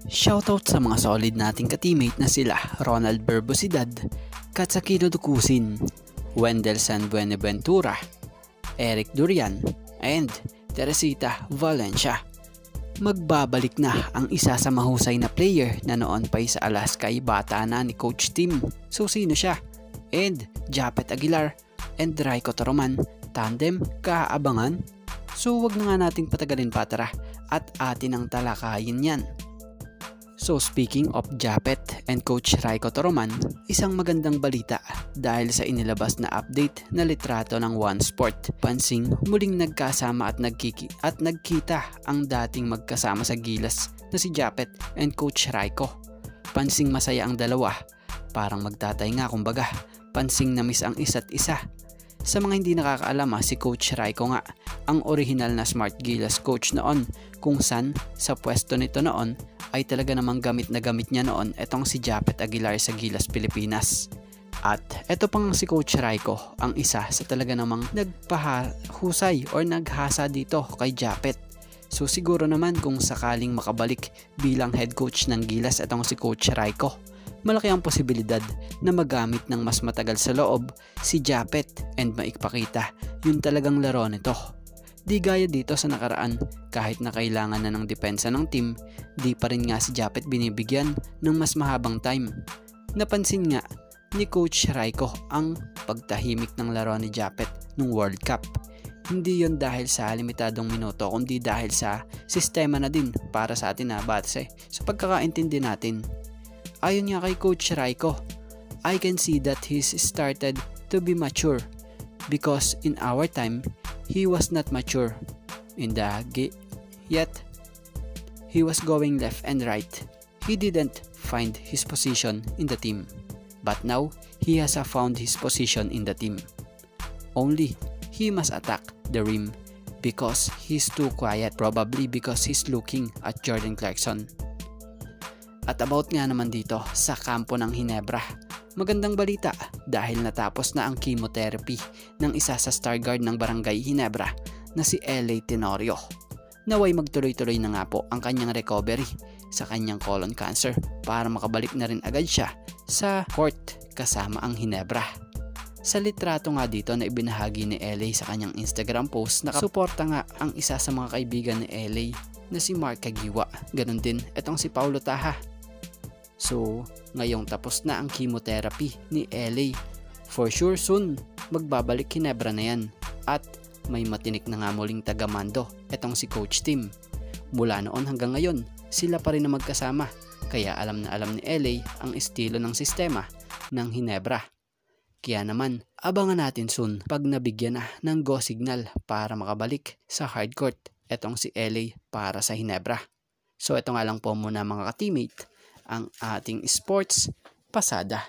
Shoutout sa mga solid nating ka-teammate na sila Ronald Berbosidad, Katsakino Dukusin, Wendell San Buenaventura, Eric Durian, and Teresita Valencia. Magbabalik na ang isa sa mahusay na player na noon pa'y sa Alaska ay bata na ni Coach Tim. So sino siya? And Japet Aguilar and Raiko Toroman, tandem kaabangan? So wag na nga nating patagalin pa, tara at atin ang talakayin yan. So speaking of Japet and Coach Raiko Toroman, isang magandang balita dahil sa inilabas na update na litrato ng One Sport. Pansing muling nagkasama at nagkita ang dating magkasama sa Gilas na si Japet and Coach Raiko. Pansing masaya ang dalawa, parang magtatay nga kumbaga, pansing na miss ang isa't isa. Sa mga hindi nakakaalam, si Coach Raiko nga ang original na Smart Gilas coach noon, kung saan sa pwesto nito noon ay talaga namang gamit na gamit niya noon etong si Japet Aguilar sa Gilas Pilipinas. At eto pang si Coach Raiko ang isa sa talaga namang nagpahusay or naghasa dito kay Japet. So siguro naman kung sakaling makabalik bilang head coach ng Gilas etong si Coach Raiko, malaki ang posibilidad na magamit ng mas matagal sa loob si Japet and maipakita yun talagang laro nito. Di gaya dito sa nakaraan, kahit na kailangan na ng depensa ng team, di pa rin nga si Japet binibigyan ng mas mahabang time. Napansin nga ni Coach Raiko ang pagtahimik ng laro ni Japet nung World Cup. Hindi yon dahil sa limitadong minuto, kundi dahil sa sistema na din para sa atin na base sa pagkakaintindi natin. Ayon nga kay Coach Raiko, I can see that he's started to be mature because in our time, he was not mature in the yet he was going left and right. He didn't find his position in the team, but now he has found his position in the team. Only he must attack the rim because he's too quiet, probably because he's looking at Jordan Clarkson. At about nga naman dito sa kampo ng Ginebra, magandang balita dahil natapos na ang chemotherapy ng isa sa star guard ng Barangay Ginebra na si LA Tenorio. Naway magtuloy-tuloy na nga po ang kanyang recovery sa kanyang colon cancer para makabalik na rin agad siya sa court kasama ang Ginebra. Sa litrato nga dito na ibinahagi ni LA sa kanyang Instagram post, nakasuporta nga ang isa sa mga kaibigan ni LA na si Mark Kagiwa. Ganon din itong si Paulo Taha. So, ngayong tapos na ang chemotherapy ni LA, for sure soon magbabalik Ginebra na yan at may matinik na nga muling tagamando etong si Coach Tim. Mula noon hanggang ngayon, sila pa rin na magkasama, kaya alam na alam ni LA ang estilo ng sistema ng Ginebra. Kaya naman, abangan natin soon pag nabigyan na ng go signal para makabalik sa hardcourt etong si LA para sa Ginebra. So ito nga lang po muna mga ka-teammate ang ating sports pasada.